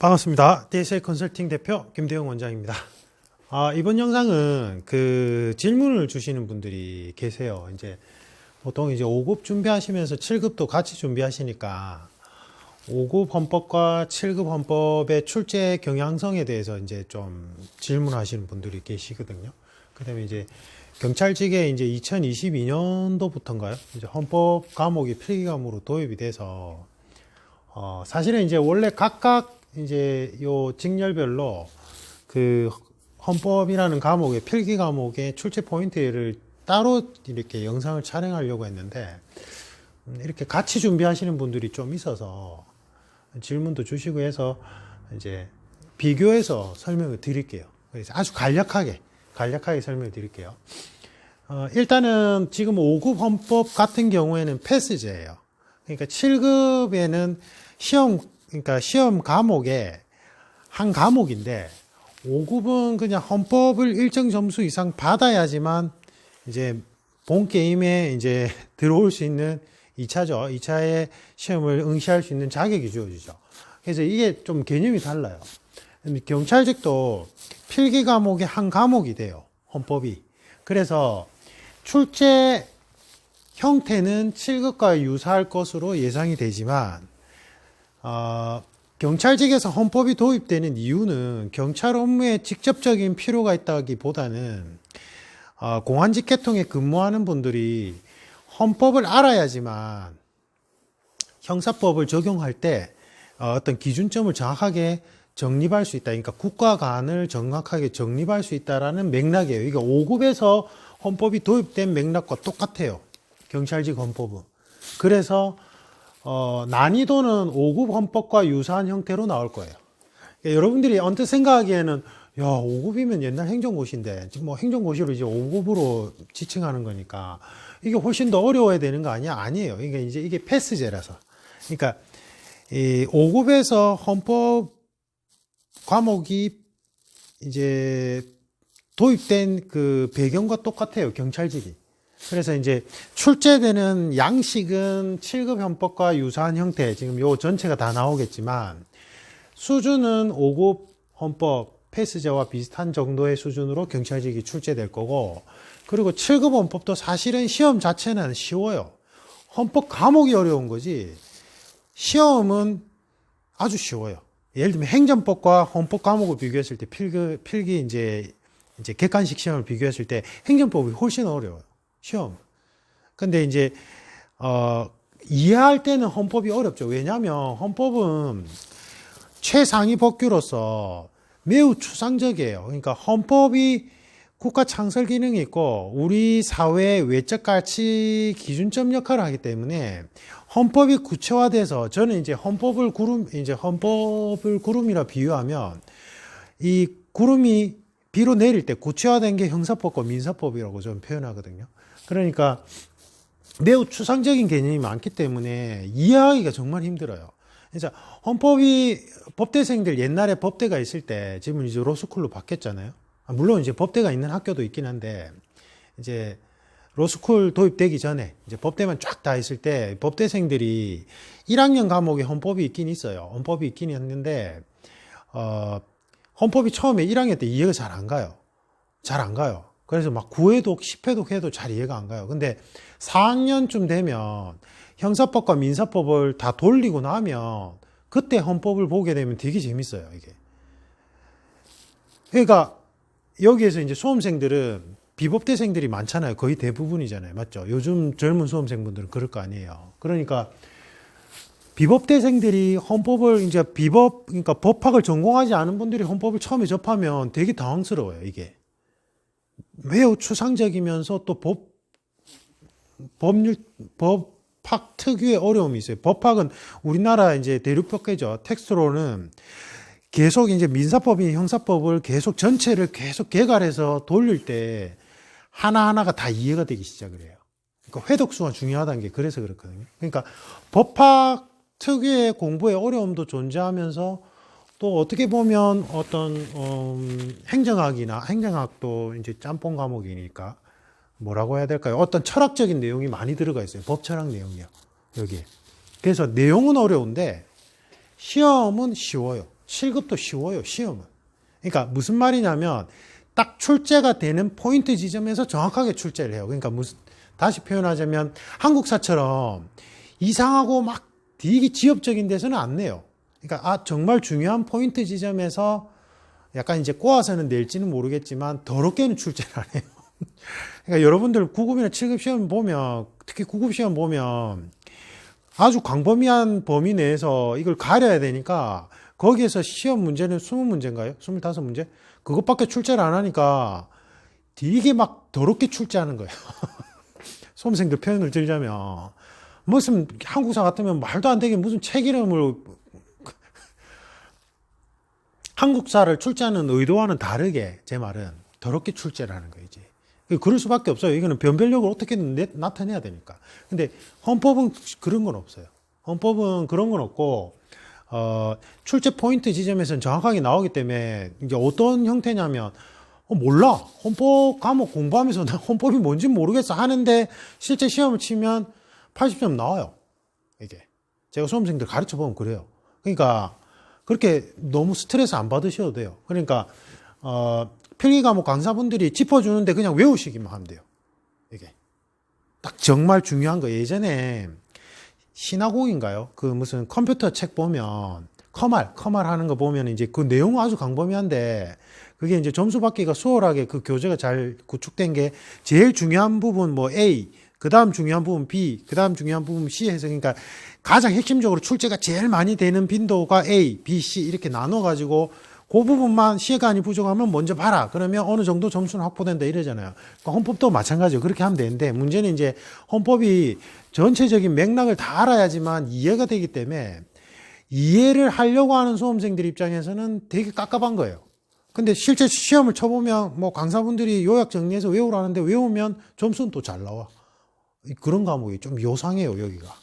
반갑습니다. DSA 컨설팅 대표 김대영 원장입니다. 이번 영상은 질문을 주시는 분들이 계세요. 보통 5급 준비하시면서 7급도 같이 준비하시니까 5급 헌법과 7급 헌법의 출제 경향성에 대해서 좀 질문하시는 분들이 계시거든요. 그 다음에 경찰직에 2022년도부터인가요? 헌법 과목이 필기 과목으로 도입이 돼서, 사실은 원래 각각 요 직렬별로 헌법이라는 과목의 필기 과목의 출제 포인트를 따로 이렇게 영상을 촬영하려고 했는데, 이렇게 같이 준비하시는 분들이 좀 있어서 질문도 주시고 해서 비교해서 설명을 드릴게요. 그래서 아주 간략하게 설명을 드릴게요. 일단은 지금 5급 헌법 같은 경우에는 패스제예요. 그러니까 7급에는 시험 과목의 한 과목인데, 5급은 그냥 헌법을 일정 점수 이상 받아야지만 본 게임에 들어올 수 있는 2차죠. 2차의 시험을 응시할 수 있는 자격이 주어지죠. 그래서 이게 좀 개념이 달라요. 경찰직도 필기 과목의 한 과목이 돼요. 헌법이. 그래서 출제 형태는 7급과 유사할 것으로 예상이 되지만, 경찰직에서 헌법이 도입되는 이유는 경찰 업무에 직접적인 필요가 있다기보다는 공안직 계통에 근무하는 분들이 헌법을 알아야지만 형사법을 적용할 때 어떤 기준점을 정확하게 정립할 수 있다. 그러니까 국가 간을 정확하게 정립할 수 있다라는 맥락이에요. 그러니까 5급에서 헌법이 도입된 맥락과 똑같아요. 경찰직 헌법은. 그래서 난이도는 5급 헌법과 유사한 형태로 나올 거예요. 그러니까 여러분들이 언뜻 생각하기에는 5급이면 옛날 행정고시인데 뭐 행정고시로 5급으로 지칭하는 거니까 이게 훨씬 더 어려워야 되는 거 아니야? 아니에요. 그러니까 이게 패스제라서. 그러니까 이 5급에서 헌법 과목이 도입된 배경과 똑같아요. 경찰직이. 그래서 출제되는 양식은 7급 헌법과 유사한 형태, 지금 요 전체가 다 나오겠지만, 수준은 5급 헌법 패스제와 비슷한 정도의 수준으로 경찰직이 출제될 거고, 그리고 7급 헌법도 사실은 시험 자체는 쉬워요. 헌법 과목이 어려운 거지, 시험은 아주 쉬워요. 예를 들면 행정법과 헌법 과목을 비교했을 때, 필기 객관식 시험을 비교했을 때 행정법이 훨씬 어려워요. 시험. 근데 이해할 때는 헌법이 어렵죠. 왜냐하면 헌법은 최상위 법규로서 매우 추상적이에요. 그러니까 헌법이 국가 창설 기능이 있고 우리 사회의 외적 가치 기준점 역할을 하기 때문에 헌법이 구체화돼서, 저는 헌법을 구름이라 비유하면 이 구름이 비로 내릴 때 구체화된 게 형사법과 민사법이라고 저는 표현하거든요. 그러니까 매우 추상적인 개념이 많기 때문에 이해하기가 정말 힘들어요. 그래서 법대생들 옛날에 법대가 있을 때, 지금 로스쿨로 바뀌었잖아요. 물론 법대가 있는 학교도 있긴 한데, 로스쿨 도입되기 전에 법대만 쫙 다 있을 때 법대생들이 1학년 과목에 헌법이 있긴 있어요. 헌법이 있긴 했는데, 헌법이 처음에 1학년 때 이해가 잘 안 가요. 그래서 막 9회독, 10회독 해도 잘 이해가 안 가요. 근데 4학년쯤 되면 형사법과 민사법을 다 돌리고 나면 그때 헌법을 보게 되면 되게 재밌어요, 이게. 그러니까 여기에서 수험생들은 비법대생들이 많잖아요. 거의 대부분이잖아요. 맞죠? 요즘 젊은 수험생분들은 그럴 거 아니에요. 그러니까 비법대생들이 헌법을 그러니까 법학을 전공하지 않은 분들이 헌법을 처음에 접하면 되게 당황스러워요, 이게. 매우 추상적이면서 또 법학 특유의 어려움이 있어요. 법학은 우리나라 대륙법계죠. 텍스트로는 계속 민사법이 형사법을 계속 전체를 계속 개괄해서 돌릴 때 하나하나가 다 이해가 되기 시작을 해요. 그러니까 회독수가 중요하다는 게 그래서 그렇거든요. 그러니까 법학 특유의 공부의 어려움도 존재하면서, 또 어떻게 보면 어떤 행정학도 짬뽕 과목이니까 뭐라고 해야 될까요? 어떤 철학적인 내용이 많이 들어가 있어요. 법철학 내용이요. 여기에. 그래서 내용은 어려운데 시험은 쉬워요. 7급도 쉬워요, 시험은. 그러니까 무슨 말이냐면 딱 출제가 되는 포인트 지점에서 정확하게 출제를 해요. 그러니까 다시 표현하자면 한국사처럼 이상하고 막 되게 지엽적인 데서는 안 내요. 그러니까 정말 중요한 포인트 지점에서 약간 이제 꼬아서는 낼지는 모르겠지만 더럽게는 출제를 안 해요. 그러니까 여러분들 9급이나 7급 시험 보면, 특히 9급 시험 보면 아주 광범위한 범위 내에서 이걸 가려야 되니까 거기에서 시험 문제는 20문제인가요? 25문제? 그것밖에 출제를 안 하니까 되게 막 더럽게 출제하는 거예요. 수험생들 표현을 들자면 무슨 한국사 같으면 말도 안 되게 무슨 책 이름을 한국사를 출제하는 의도와는 다르게 제 말은 더럽게 출제를 하는 거예요. 이제 그럴 수밖에 없어요. 이거는 변별력을 어떻게든 나타내야 되니까. 근데 헌법은 그런 건 없어요. 헌법은 그런 건 없고 출제 포인트 지점에서는 정확하게 나오기 때문에 이제 어떤 형태냐면 몰라. 헌법 과목 공부하면서 나 헌법이 뭔지 모르겠어 하는데 실제 시험을 치면 80점 나와요. 이게 제가 수험생들 가르쳐 보면 그래요. 그러니까 그렇게 너무 스트레스 안 받으셔도 돼요. 그러니까 필기 과목 강사분들이 짚어주는데 그냥 외우시기만 하면 돼요. 이게 딱 정말 중요한 거. 예전에 신화공인가요? 그 무슨 컴퓨터 책 보면 커말 하는 거 보면 이제 그 내용은 아주 광범위한데 그게 이제 점수 받기가 수월하게 그 교재가 잘 구축된 게 제일 중요한 부분 뭐 A, 그 다음 중요한 부분 B, 그 다음 중요한 부분 C 해서 그러니까 가장 핵심적으로 출제가 제일 많이 되는 빈도가 A, B, C 이렇게 나눠가지고 그 부분만 시간이 부족하면 먼저 봐라. 그러면 어느 정도 점수는 확보된다 이러잖아요. 그러니까 헌법도 마찬가지로 그렇게 하면 되는데 문제는 이제 헌법이 전체적인 맥락을 다 알아야지만 이해가 되기 때문에 이해를 하려고 하는 수험생들 입장에서는 되게 깝깝한 거예요. 근데 실제 시험을 쳐보면 뭐 강사분들이 요약 정리해서 외우라는데 외우면 점수는 또 잘 나와. 그런 과목이 좀 요상해요, 여기가.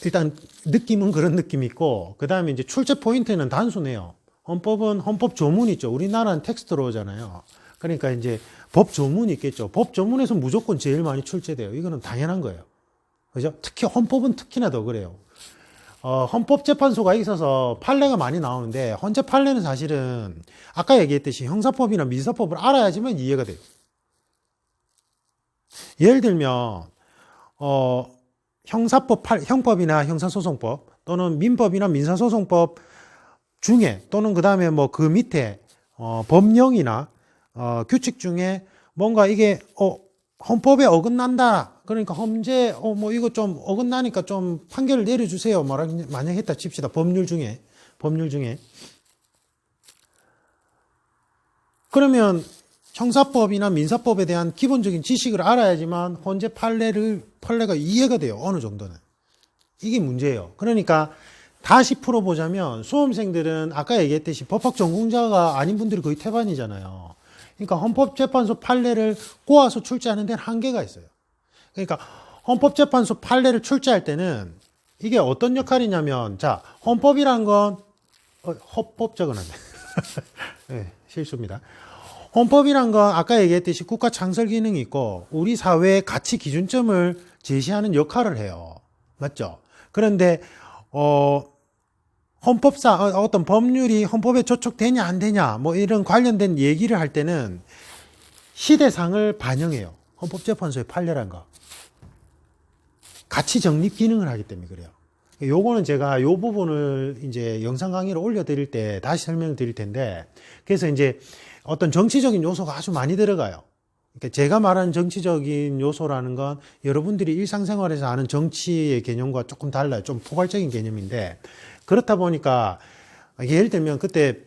일단 느낌은 그런 느낌이 있고 그 다음에 이제 출제 포인트는 단순해요. 헌법은 헌법 조문이 있죠. 우리나라는 텍스트로 오잖아요. 그러니까 이제 법 조문이 있겠죠. 법 조문에서 무조건 제일 많이 출제돼요. 이거는 당연한 거예요. 그죠? 특히 헌법은 특히나 더 그래요. 헌법재판소가 있어서 판례가 많이 나오는데 헌재 판례는 사실은 아까 얘기했듯이 형사법이나 민사법을 알아야지만 이해가 돼요. 예를 들면 형법이나 형사소송법 또는 민법이나 민사소송법 중에 또는 그 다음에 뭐 그 밑에 법령이나 규칙 중에 뭔가 이게 헌법에 어긋난다. 그러니까 헌재 뭐 이거 좀 어긋나니까 좀 판결을 내려주세요. 만약 했다 칩시다. 법률 중에 그러면 형사법이나 민사법에 대한 기본적인 지식을 알아야지만 헌재 판례가 이해가 돼요. 어느 정도는. 이게 문제예요. 그러니까 다시 풀어보자면 수험생들은 아까 얘기했듯이 법학 전공자가 아닌 분들이 거의 태반이잖아요. 그러니까 헌법재판소 판례를 꼬아서 출제하는 데는 한계가 있어요. 그러니까 헌법재판소 판례를 출제할 때는 이게 어떤 역할이냐면 자, 헌법이란 건 헌법 적어놨네. 네, 실수입니다. 헌법이란 건 아까 얘기했듯이 국가 창설 기능이 있고 우리 사회의 가치 기준점을 제시하는 역할을 해요. 맞죠? 그런데 어떤 법률이 헌법에 저촉되냐 안 되냐 뭐 이런 관련된 얘기를 할 때는 시대상을 반영해요. 헌법재판소의 판례란 거. 가치 정립 기능을 하기 때문에 그래요. 요거는 제가 요 부분을 이제 영상 강의를 올려드릴 때 다시 설명을 드릴 텐데 그래서 이제 어떤 정치적인 요소가 아주 많이 들어가요. 그러니까 제가 말하는 정치적인 요소라는 건 여러분들이 일상생활에서 아는 정치의 개념과 조금 달라요. 좀 포괄적인 개념인데 그렇다 보니까 예를 들면 그때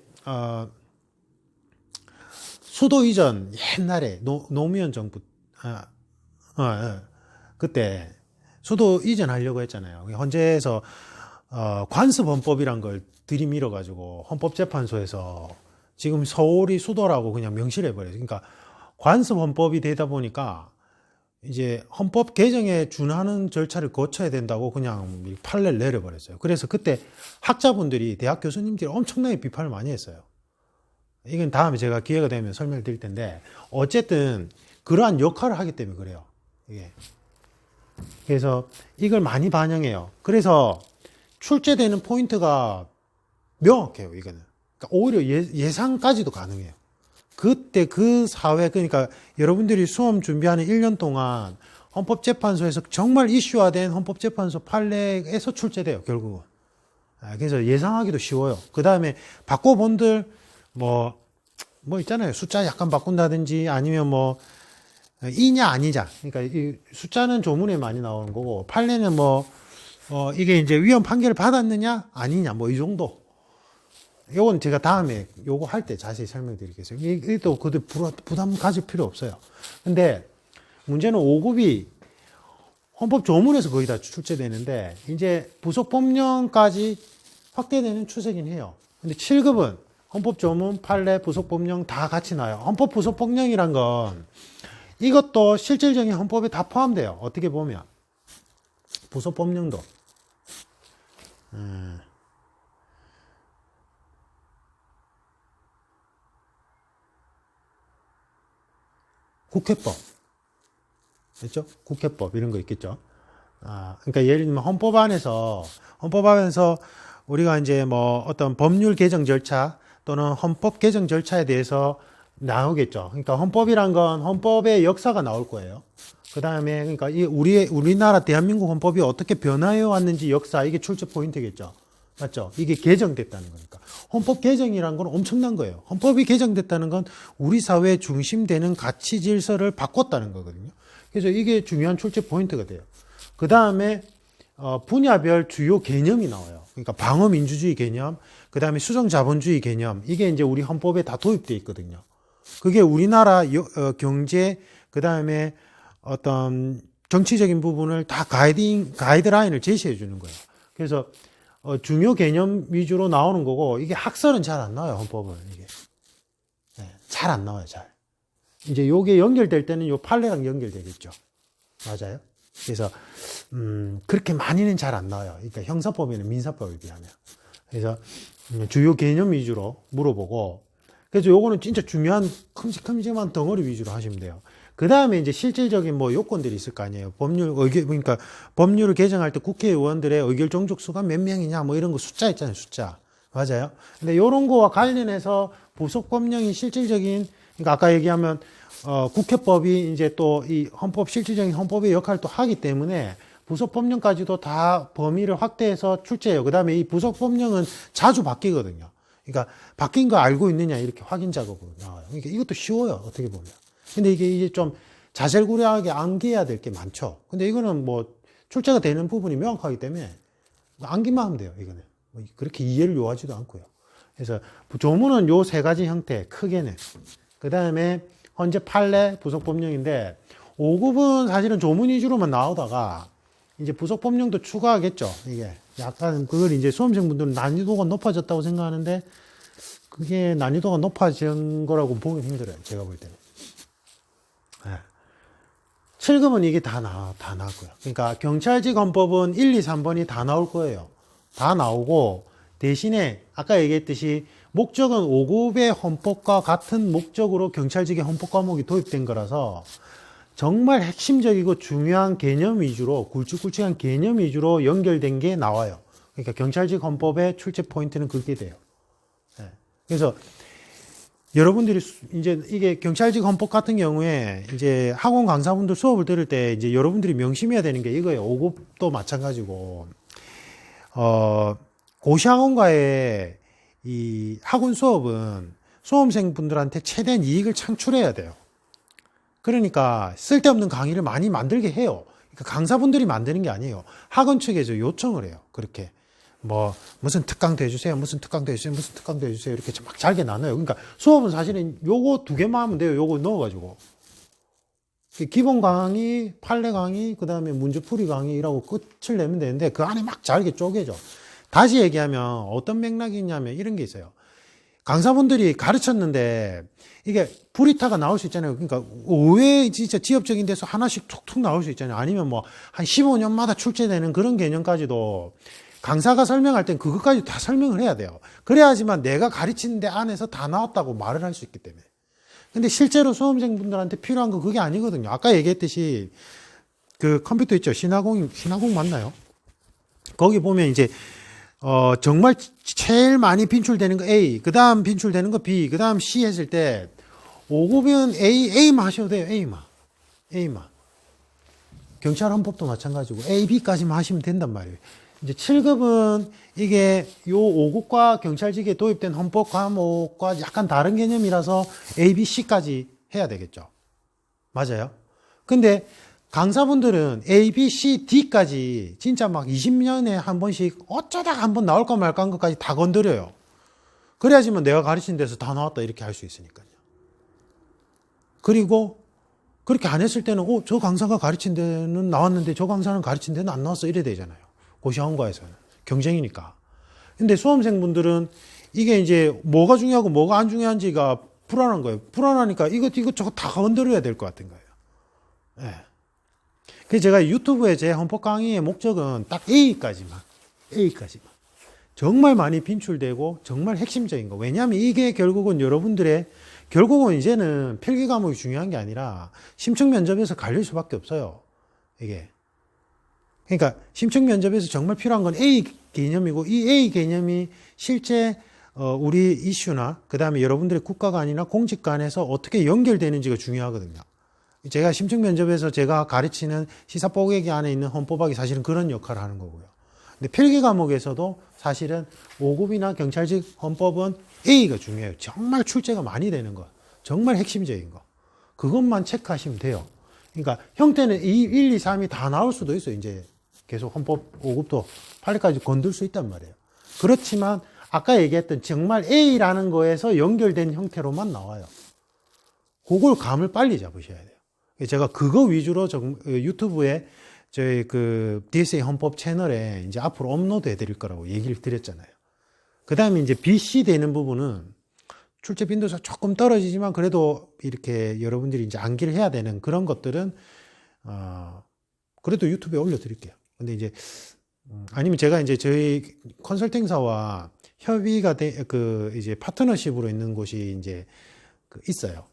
수도 이전 옛날에 노무현 정부 그때 수도 이전하려고 했잖아요. 헌재에서 관습헌법이란 걸 들이밀어 가지고 헌법재판소에서 지금 서울이 수도라고 그냥 명시를 해버려요. 그러니까 관습헌법이 되다 보니까 이제 헌법 개정에 준하는 절차를 거쳐야 된다고 그냥 판례를 내려버렸어요. 그래서 그때 학자분들이 대학 교수님들이 엄청나게 비판을 많이 했어요. 이건 다음에 제가 기회가 되면 설명을 드릴 텐데 어쨌든 그러한 역할을 하기 때문에 그래요. 이게. 그래서 이걸 많이 반영해요. 그래서 출제되는 포인트가 명확해요, 이거는. 그러니까 오히려 예상까지도 가능해요. 그때 그 사회, 그러니까 여러분들이 수험 준비하는 1년 동안 헌법재판소에서 정말 이슈화된 헌법재판소 판례에서 출제돼요, 결국은. 그래서 예상하기도 쉬워요. 그 다음에 바꿔본들, 뭐 있잖아요. 숫자 약간 바꾼다든지 아니면 뭐, 이냐, 아니냐. 그러니까 이 숫자는 조문에 많이 나오는 거고, 판례는 이게 이제 위헌 판결을 받았느냐, 아니냐, 뭐 이 정도. 요건 제가 다음에 요거 할 때 자세히 설명드리겠어요. 이것도 그들 부담 가질 필요 없어요. 근데 문제는 5급이 헌법 조문에서 거의 다 출제되는데 이제 부속 법령까지 확대되는 추세긴 해요. 근데 7급은 헌법 조문, 판례, 부속 법령 다 같이 나와요. 헌법 부속 법령이란 건 이것도 실질적인 헌법에 다 포함돼요. 어떻게 보면 부속 법령도. 국회법. 그렇죠? 국회법 이런 거 있겠죠. 그러니까 예를 들면 헌법안에서 우리가 이제 뭐 어떤 법률 개정 절차 또는 헌법 개정 절차에 대해서 나오겠죠. 그러니까 헌법이란 건 헌법의 역사가 나올 거예요. 그 다음에 그러니까 우리나라 대한민국 헌법이 어떻게 변화해 왔는지 역사, 이게 출제 포인트겠죠. 맞죠? 이게 개정됐다는 거니까. 헌법 개정이란 건 엄청난 거예요. 헌법이 개정됐다는 건 우리 사회에 중심되는 가치 질서를 바꿨다는 거거든요. 그래서 이게 중요한 출제 포인트가 돼요. 그 다음에 분야별 주요 개념이 나와요. 그러니까 방어민주주의 개념, 그 다음에 수정자본주의 개념, 이게 이제 우리 헌법에 다 도입되어 있거든요. 그게 우리나라 경제, 그 다음에 어떤 정치적인 부분을 다 가이드라인을 제시해 주는 거예요. 그래서 중요 개념 위주로 나오는 거고, 이게 학설은 잘 안 나와요, 헌법은. 이게. 잘 안 나와요, 잘. 이제 요게 연결될 때는 요 판례랑 연결되겠죠. 맞아요? 그래서, 그렇게 많이는 잘 안 나와요. 그러니까 형사법이나 민사법에 비하면. 그래서, 주요 개념 위주로 물어보고, 그래서 요거는 진짜 중요한 큼직큼직한 덩어리 위주로 하시면 돼요. 그 다음에 이제 실질적인 뭐 요건들이 있을 거 아니에요. 그러니까 법률을 개정할 때 국회의원들의 의결 종족수가 몇 명이냐, 뭐 이런 거 숫자 있잖아요, 숫자. 맞아요? 근데 요런 거와 관련해서 부속법령이 실질적인, 그러니까 아까 얘기하면, 국회법이 이제 또 이 실질적인 헌법의 역할을 또 하기 때문에 부속법령까지도 다 범위를 확대해서 출제해요. 그 다음에 이 부속법령은 자주 바뀌거든요. 그러니까 바뀐 거 알고 있느냐, 이렇게 확인 작업으로 나와요. 그러니까 이것도 쉬워요, 어떻게 보면. 근데 이게 좀 자잘구레하게 암기해야 될 게 많죠. 근데 이거는 뭐 출제가 되는 부분이 명확하기 때문에 암기만 하면 돼요, 이거는. 그렇게 이해를 요하지도 않고요. 그래서 조문은 요 세 가지 형태, 크게는. 그 다음에 현재 판례, 부속법령인데 5급은 사실은 조문 위주로만 나오다가 이제 부속법령도 추가하겠죠. 이게 약간 그걸 이제 수험생분들은 난이도가 높아졌다고 생각하는데 그게 난이도가 높아진 거라고 보기 힘들어요, 제가 볼 때는. 7급은 이게 다 나왔고요. 그러니까 경찰직 헌법은 1, 2, 3번이 다 나올 거예요. 다 나오고 대신에 아까 얘기했듯이 목적은 5급의 헌법과 같은 목적으로 경찰직의 헌법 과목이 도입된 거라서 정말 핵심적이고 중요한 개념 위주로, 굵직굵직한 개념 위주로 연결된 게 나와요. 그러니까 경찰직 헌법의 출제 포인트는 그렇게 돼요. 그래서 여러분들이 이제 이게 경찰직 헌법 같은 경우에 이제 학원 강사분들 수업을 들을 때 이제 여러분들이 명심해야 되는 게 이거예요. 5급도 마찬가지고, 고시학원과의 이 학원 수업은 수험생분들한테 최대한 이익을 창출해야 돼요. 그러니까 쓸데없는 강의를 많이 만들게 해요. 그러니까 강사분들이 만드는 게 아니에요. 학원 측에서 요청을 해요. 그렇게. 뭐 무슨 특강도 해주세요, 무슨 특강도 해주세요, 무슨 특강도 해주세요, 이렇게 막 잘게 나눠요. 그러니까 수업은 사실은 요거 2개만 하면 돼요. 요거 넣어가지고 기본 강의, 판례 강의, 그 다음에 문제풀이 강의라고 끝을 내면 되는데 그 안에 막 잘게 쪼개져. 다시 얘기하면 어떤 맥락이 있냐면 이런 게 있어요. 강사분들이 가르쳤는데 이게 불이타가 나올 수 있잖아요. 그러니까 의외 진짜 지엽적인 데서 하나씩 툭툭 나올 수 있잖아요. 아니면 뭐 한 15년마다 출제되는 그런 개념까지도 강사가 설명할 땐 그것까지 다 설명을 해야 돼요. 그래야지만 내가 가르치는 데 안에서 다 나왔다고 말을 할 수 있기 때문에. 근데 실제로 수험생분들한테 필요한 거 그게 아니거든요. 아까 얘기했듯이 그 컴퓨터 있죠. 신화공 맞나요? 거기 보면 이제 정말 제일 많이 빈출되는 거 A, 그 다음 빈출되는 거 B, 그 다음 C 했을 때 5급이면 A만 하셔도 돼요. A만. 경찰 헌법도 마찬가지고 A, B까지만 하시면 된단 말이에요. 이제 7급은 이게 요 5급과 경찰직에 도입된 헌법 과목과 약간 다른 개념이라서 A, B, C까지 해야 되겠죠. 맞아요. 근데 강사분들은 A, B, C, D까지 진짜 막 20년에 한 번씩 어쩌다 한 번 나올까 말까 한 것까지 다 건드려요. 그래야지만 내가 가르친 데서 다 나왔다 이렇게 할 수 있으니까요. 그리고 그렇게 안 했을 때는 저 강사가 가르친 데는 나왔는데 저 강사는 가르친 데는 안 나왔어 이래 되잖아요. 고시학원과에서는. 경쟁이니까. 근데 수험생분들은 이게 이제 뭐가 중요하고 뭐가 안 중요한지가 불안한 거예요. 불안하니까 이것저것 다 건드려야 될 것 같은 거예요. 예. 그래서 제가 유튜브에 제 헌법 강의의 목적은 딱 A까지만. 정말 많이 빈출되고 정말 핵심적인 거. 왜냐하면 이게 결국은 여러분들의 결국은 이제는 필기 과목이 중요한 게 아니라 심층 면접에서 갈릴 수밖에 없어요. 이게. 그러니까 심층 면접에서 정말 필요한 건 A 개념이고 이 A 개념이 실제 우리 이슈나 그다음에 여러분들의 국가관이나 공직관에서 어떻게 연결되는지가 중요하거든요. 제가 심층 면접에서 제가 가르치는 시사뽀개기 안에 있는 헌법학이 사실은 그런 역할을 하는 거고요. 근데 필기 과목에서도 사실은 5급이나 경찰직 헌법은 A가 중요해요. 정말 출제가 많이 되는 거. 정말 핵심적인 거. 그것만 체크하시면 돼요. 그러니까 형태는 1, 2, 3이 다 나올 수도 있어요. 이제 계속 헌법 5급도 8급까지 건들 수 있단 말이에요. 그렇지만 아까 얘기했던 정말 A라는 거에서 연결된 형태로만 나와요. 그걸 감을 빨리 잡으셔야 돼요. 제가 그거 위주로 유튜브에 저희 그 DSA 헌법 채널에 이제 앞으로 업로드 해드릴 거라고 얘기를 드렸잖아요. 그 다음에 이제 BC 되는 부분은 출제 빈도수가 조금 떨어지지만 그래도 이렇게 여러분들이 이제 암기를 해야 되는 그런 것들은, 그래도 유튜브에 올려드릴게요. 근데 이제, 아니면 제가 이제 저희 컨설팅사와 협의가 이제 파트너십으로 있는 곳이 이제 있어요.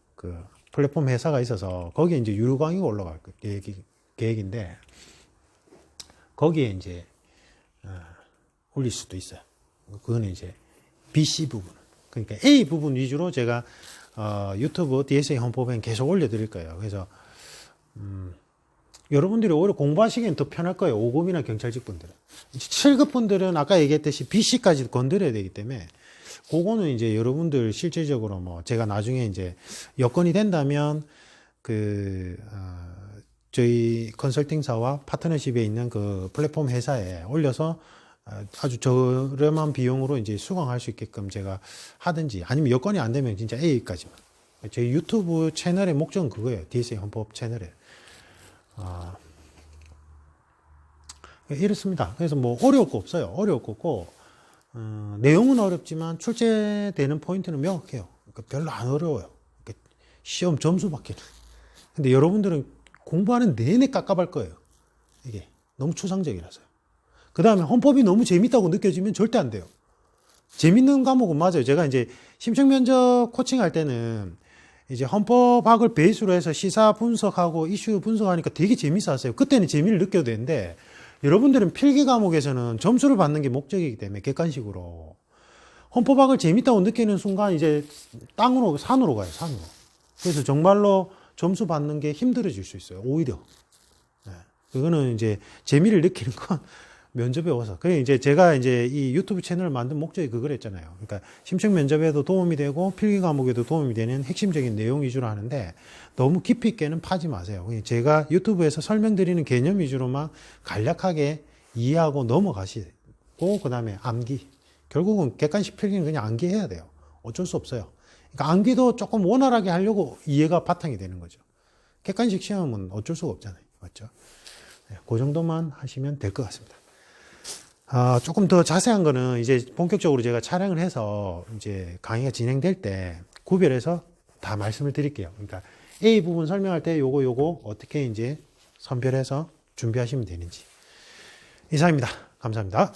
플랫폼 회사가 있어서 거기에 이제 유료 강의가 올라갈 계획인데 거기에 이제 올릴 수도 있어요. 그거는 이제 BC 부분. 그러니까 A 부분 위주로 제가 유튜브 DSA 헌법엔 계속 올려드릴 거예요. 그래서 여러분들이 오히려 공부하시기엔 더 편할 거예요. 5급이나 경찰직 분들은. 7급 분들은 아까 얘기했듯이 BC까지 건드려야 되기 때문에 그거는 이제 여러분들 실질적으로 뭐 제가 나중에 이제 여건이 된다면 저희 컨설팅사와 파트너십에 있는 그 플랫폼 회사에 올려서 아주 저렴한 비용으로 이제 수강할 수 있게끔 제가 하든지 아니면 여건이 안 되면 진짜 A까지만. 저희 유튜브 채널의 목적은 그거예요. DSA 헌법 채널에. 이렇습니다. 그래서 뭐 어려울 거 없어요. 어려울 거 없고 내용은 어렵지만 출제되는 포인트는 명확해요. 그러니까 별로 안 어려워요. 그러니까 시험 점수 받기는. 근데 여러분들은 공부하는 내내 깝깝할 거예요. 이게 너무 추상적이라서요. 그 다음에 헌법이 너무 재밌다고 느껴지면 절대 안 돼요. 재밌는 과목은 맞아요. 제가 이제 심층 면접 코칭할 때는 이제 헌법학을 베이스로 해서 시사 분석하고 이슈 분석하니까 되게 재밌어 하세요. 그때는 재미를 느껴도 되는데 여러분들은 필기 과목에서는 점수를 받는 게 목적이기 때문에 객관식으로 헌법학을 재밌다고 느끼는 순간 이제 산으로 가요. 산으로. 그래서 정말로 점수 받는 게 힘들어질 수 있어요. 오히려. 네. 그거는 이제 재미를 느끼는 건 면접에 와서. 그래 이제 제가 이제 이 유튜브 채널을 만든 목적이 그거랬잖아요. 그러니까 심층 면접에도 도움이 되고 필기 과목에도 도움이 되는 핵심적인 내용 위주로 하는데 너무 깊이 있게는 파지 마세요. 제가 유튜브에서 설명드리는 개념 위주로만 간략하게 이해하고 넘어가시고 그다음에 암기. 결국은 객관식 필기는 그냥 암기해야 돼요. 어쩔 수 없어요. 그러니까 암기도 조금 원활하게 하려고 이해가 바탕이 되는 거죠. 객관식 시험은 어쩔 수가 없잖아요. 맞죠? 네, 그 정도만 하시면 될 것 같습니다. 조금 더 자세한 거는 이제 본격적으로 제가 촬영을 해서 이제 강의가 진행될 때 구별해서 다 말씀을 드릴게요. 그러니까 A 부분 설명할 때 요거 어떻게 이제 선별해서 준비하시면 되는지. 이상입니다. 감사합니다.